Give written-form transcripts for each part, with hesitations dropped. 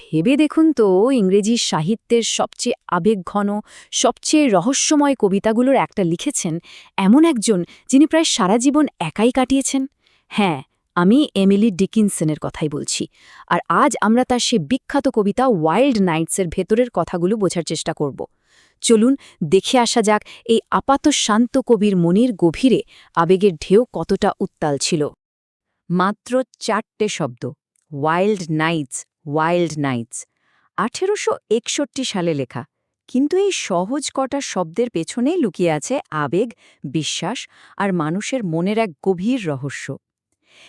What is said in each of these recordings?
ভেবে দেখুন তো, ইংরেজি সাহিত্যের সবচেয়ে আবেগঘন, সবচেয়ে রহস্যময় কবিতাগুলোর একটা লিখেছেন এমন একজন যিনি প্রায় সারা জীবন একাই কাটিয়েছেন। হ্যাঁ, আমি এমিলি ডিকিনসনের কথাই বলছি। আর আজ আমরা তার সে বিখ্যাত কবিতা ওয়াইল্ড নাইটসের ভেতরের কথাগুলো বোঝার চেষ্টা করব। চলুন দেখে আসা যাক এই আপাত শান্ত কবির মনের গভীরে আবেগের ঢেউ কতটা উত্তাল ছিল। মাত্র 4টে শব্দ, ওয়াইল্ড নাইটস, ওয়াইল্ড নাইটস, 1861 সালে লেখা। কিন্তু এই সহজ কটা শব্দের পেছনেই লুকিয়ে আছে আবেগ, বিশ্বাস আর মানুষের মনের এক গভীর রহস্য।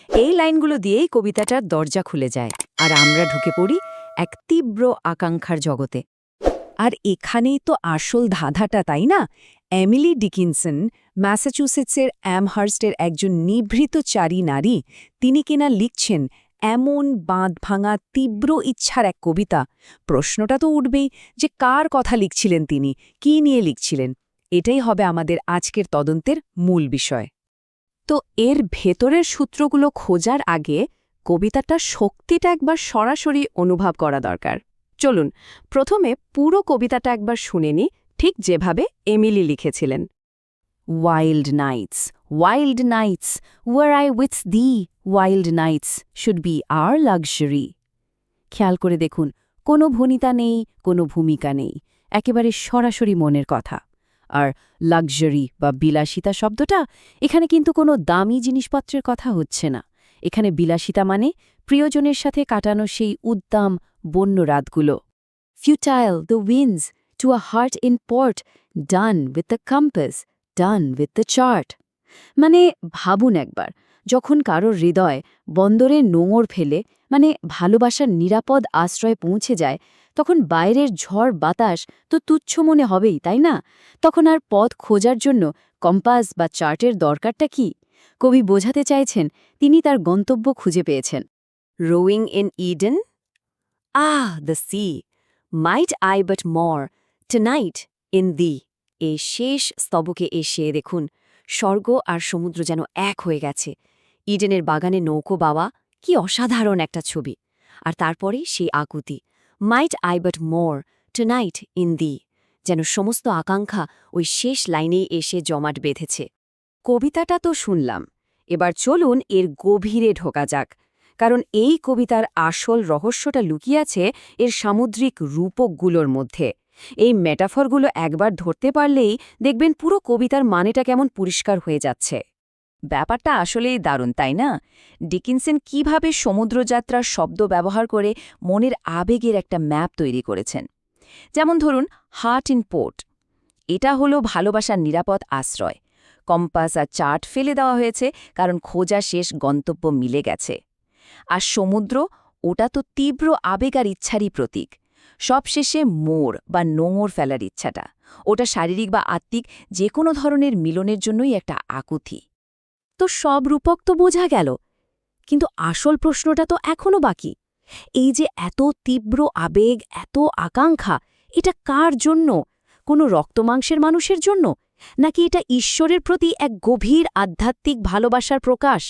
এই লাইনগুলো দিয়েই কবিতাটার দরজা খুলে যায়, আর আমরা ঢুকে পড়ি এক তীব্র আকাঙ্ক্ষার জগতে। আর এখানেই তো আসল ধাঁধাটা, তাই না? এমিলি ডিকিনসন ম্যাসাচুসেটসের অ্যামহার্স্টের একজন নিভৃতচারী নারী। তিনি কিনা লিখছেন এমন বাঁধ ভাঙা তীব্র ইচ্ছার এক কবিতা। প্রশ্নটা তো উঠবেই যে কার কথা লিখছিলেন তিনি, কি নিয়ে লিখছিলেন। এটাই হবে আমাদের আজকের তদন্তের মূল বিষয়। তো এর ভেতরের সূত্রগুলো খোঁজার আগে কবিতাটার শক্তিটা একবার সরাসরি অনুভব করা দরকার। চলুন প্রথমে পুরো কবিতাটা একবার শুনে নিই, ঠিক যেভাবে এমিলি লিখেছিলেন। Wild nights, were I with thee, wild nights should be our luxury. খেয়াল করে দেখুন, কোনো ভনিতা নেই, কোনো ভূমিকা নেই, একেবারে সরাসরি মনের কথা। আর লাক্সারি বা বিলাসিতা শব্দটা, এখানে কিন্তু কোনো দামি জিনিসপত্রের কথা হচ্ছে না। এখানে বিলাসিতা মানে প্রিয়জনের সাথে কাটানো সেই উদ্দাম বন্য রাতগুলো। Futile the winds to a heart in port, done with the compass, done with the chart. মানে ভাবুন একবার, যখন কারোর হৃদয় বন্দরে নোঙর ফেলে, মানে ভালোবাসার নিরাপদ আশ্রয়ে পৌঁছে যায়, তখন বাইরের ঝড় বাতাস তো তুচ্ছ মনে হবেই, তাই না? তখন আর পথ খোঁজার জন্য কম্পাস বা চার্টের দরকারটা কি? কবি বোঝাতে চাইছেন তিনি তার গন্তব্য খুঁজে পেয়েছেন। Rowing in Eden, the sea, might I but মর টুনাইট ইন দি। এই শেষ স্তবকে এসে দেখুন, স্বর্গ আর সমুদ্র যেন এক হয়ে গেছে। ইডেনের বাগানে নৌকো বাওয়া, কি অসাধারণ একটা ছবি। আর তারপরে সেই আকুতি, might I but more tonight in the, যেন সমস্ত আকাঙ্ক্ষা ওই শেষ লাইনেই এসে জমাট বেঁধেছে। কবিতাটা তো শুনলাম, এবার চলুন এর গভীরে ঢোকা যাক, কারণ এই কবিতার আসল রহস্যটা লুকিয়ে আছে এর সামুদ্রিক রূপকগুলোর মধ্যে। এই মেটাফরগুলো একবার ধরতে পারলেই দেখবেন পুরো কবিতার মানেটা কেমন পরিষ্কার হয়ে যাচ্ছে। ব্যাপারটা আসলেই দারুণ, তাই না? ডিকিনসন কিভাবে সমুদ্রযাত্রার শব্দ ব্যবহার করে মনের আবেগের একটা ম্যাপ তৈরি করেছেন। যেমন ধরুন হার্ট ইন পোর্ট, এটা হলো ভালোবাসার নিরাপদ আশ্রয়। কম্পাস আর চার্ট ফেলে দেওয়া হয়েছে, কারণ খোঁজা শেষ গন্তব্য মিলে গেছে। আর সমুদ্র, ওটা তো তীব্র আবেগ আর ইচ্ছারই প্রতীক। সবশেষে মোড় বা নোঙর ফেলার ইচ্ছাটা, ওটা শারীরিক বা আত্মিক যে কোনো ধরনের মিলনের জন্যই একটা আকুতি। তো সব রূপক তো বোঝা গেল, কিন্তু আসল প্রশ্নটা তো এখনও বাকি। এই যে এত তীব্র আবেগ, এত আকাঙ্ক্ষা, এটা কার জন্য? কোনো রক্তমাংসের মানুষের জন্য, নাকি এটা ঈশ্বরের প্রতি এক গভীর আধ্যাত্মিক ভালোবাসার প্রকাশ?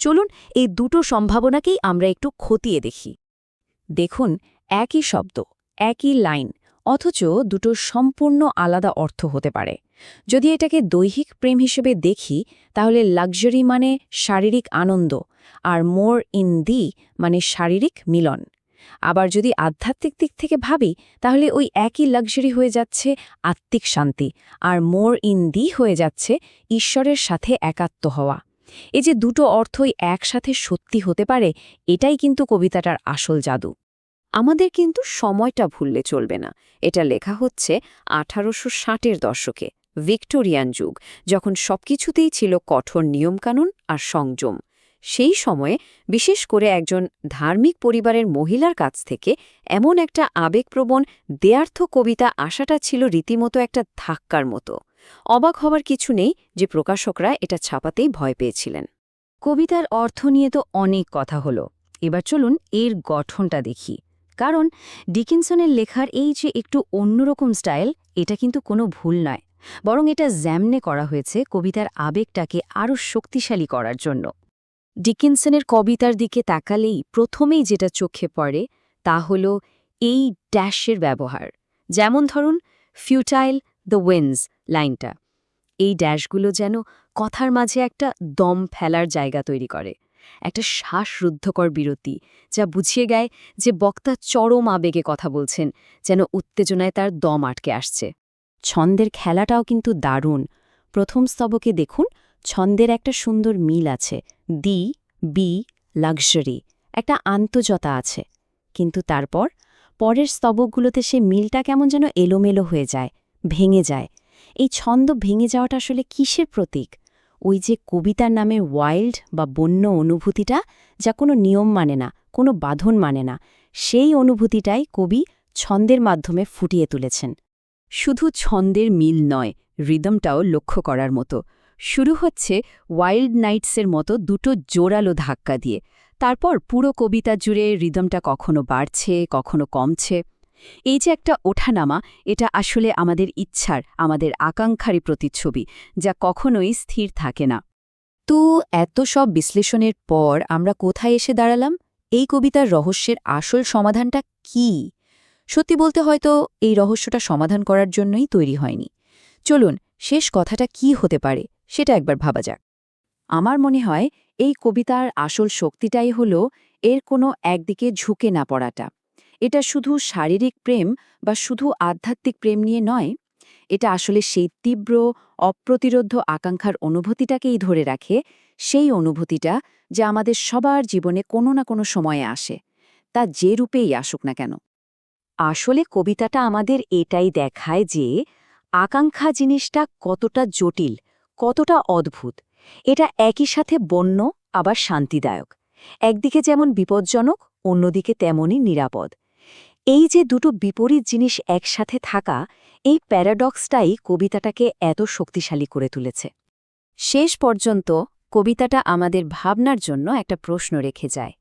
চলুন এই দুটো সম্ভাবনাকেই আমরা একটু খতিয়ে দেখি। দেখুন, একই শব্দ, একই লাইন, অথচ দুটো সম্পূর্ণ আলাদা অর্থ হতে পারে। যদি এটাকে দৈহিক প্রেম হিসেবে দেখি, তাহলে লাক্সারি মানে শারীরিক আনন্দ, আর মোর ইন দি মানে শারীরিক মিলন। আবার যদি আধ্যাত্মিক দিক থেকে ভাবি, তাহলে ওই একই লাক্সারি হয়ে যাচ্ছে আত্মিক শান্তি, আর মোর ইন দি হয়ে যাচ্ছে ঈশ্বরের সাথে একাত্ম হওয়া। এই যে দুটো অর্থই একসাথে সত্যি হতে পারে, এটাই কিন্তু কবিতাটার আসল জাদু। আমাদের কিন্তু সময়টা ভুললে চলবে না। এটা লেখা হচ্ছে 1860-এর দশকে, ভিক্টোরিয়ান যুগ, যখন সবকিছুতেই ছিল কঠোর নিয়মকানুন আর সংযম। সেই সময়ে বিশেষ করে একজন ধার্মিক পরিবারের মহিলার কাছ থেকে এমন একটা আবেগপ্রবণ দেয়ার্থ কবিতা আসাটা ছিল রীতিমতো একটা ধাক্কার মতো। অবাক হবার কিছু নেই যে প্রকাশকরা এটা ছাপাতেই ভয় পেয়েছিলেন। কবিতার অর্থ নিয়ে তো অনেক কথা হলো, এবার চলুন এর গঠনটা দেখি। কারণ ডিকিনসনের লেখার এই যে একটু অন্যরকম স্টাইল, এটা কিন্তু কোনো ভুল নয়, বরং এটা জ্যামনে করা হয়েছে কবিতার আবেগটাকে আরও শক্তিশালী করার জন্য। ডিকিনসনের কবিতার দিকে তাকালেই প্রথমেই যেটা চোখে পড়ে, তা হল এই ড্যাশের ব্যবহার। যেমন ধরুন ফিউটাইল দ্য উইন্ডস লাইনটা। এই ড্যাশগুলো যেন কথার মাঝে একটা দম ফেলার জায়গা তৈরি করে, একটা শ্বাসরুদ্ধকর বিরতি, যা বুঝিয়ে গায় যে বক্তা চরম আবেগে কথা বলছেন, যেন উত্তেজনায় তার দম আটকে আসছে। ছন্দের খেলাটাও কিন্তু দারুণ। প্রথম স্তবকে দেখুন, ছন্দের একটা সুন্দর মিল আছে। দি, বি, লাক্সারি, একটা আন্তর্জতা আছে। কিন্তু তারপর পরের স্তবকগুলোতে সে মিলটা কেমন যেন এলোমেলো হয়ে যায়, ভেঙে যায়। এই ছন্দ ভেঙে যাওয়াটা আসলে কিসের প্রতীক? ওই যে কবিতার নামের ওয়াইল্ড বা বন্য অনুভূতিটা, যা কোনো নিয়ম মানে না, কোনো বাঁধন মানে না, সেই অনুভূতিটাই কবি ছন্দের মাধ্যমে ফুটিয়ে তুলেছেন। শুধু ছন্দের মিল নয়, রিদমটাও লক্ষ্য করার মতো। শুরু হচ্ছে ওয়াইল্ড নাইটসের মতো দুটো জোরালো ধাক্কা দিয়ে। তারপর পুরো কবিতা জুড়ে রিদমটা কখনো বাড়ছে, কখনো কমছে। এই যে একটা ওঠানামা, এটা আসলে আমাদের ইচ্ছার, আমাদের আকাঙ্ক্ষারই প্রতিচ্ছবি, যা কখনোই স্থির থাকে না। তো এত সব বিশ্লেষণের পর আমরা কোথায় এসে দাঁড়ালাম? এই কবিতার রহস্যের আসল সমাধানটা কী? সত্যি বলতে হয়তো এই রহস্যটা সমাধান করার জন্যই তৈরি হয়নি। চলুন, শেষ কথাটা কি হতে পারে সেটা একবার ভাবা যাক। আমার মনে হয় এই কবিতার আসল শক্তিটাই হল এর কোনো একদিকে ঝুঁকে না পড়াটা। এটা শুধু শারীরিক প্রেম বা শুধু আধ্যাত্মিক প্রেম নিয়ে নয়, এটা আসলে সেই তীব্র, অপ্রতিরোধ্য আকাঙ্ক্ষার অনুভূতিটাকেই ধরে রাখে, সেই অনুভূতিটা যা আমাদের সবার জীবনে কোনো না কোনো সময়ে আসে, তা যে রূপেই আসুক না কেন। আসলে কবিতাটা আমাদের এটাই দেখায় যে আকাঙ্ক্ষা জিনিসটা কতটা জটিল, কতটা অদ্ভুত। এটা একই সাথে বন্য আবার শান্তিদায়ক। একদিকে যেমন বিপজ্জনক, অন্যদিকে তেমনই নিরাপদ। এই যে দুটো বিপরীত জিনিস একসাথে থাকা, এই প্যারাডক্সটাই কবিতাটাকে এত শক্তিশালী করে তুলেছে। শেষ পর্যন্ত কবিতাটা আমাদের ভাবনার জন্য একটা প্রশ্ন রেখে যায়।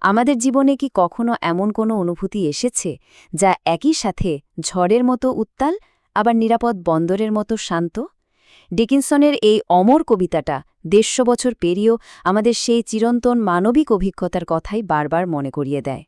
আমাদের জীবনে কি কখনো এমন কোনো অনুভূতি এসেছে যা একই সাথে ঝড়ের মতো উত্তাল, আবার নিরাপদ বন্দরের মতো শান্ত? ডিকিনসনের এই অমর কবিতাটা ১৫০ বছর পেরিয়েও আমাদের সেই চিরন্তন মানবিক অভিজ্ঞতার কথাই বারবার মনে করিয়ে দেয়।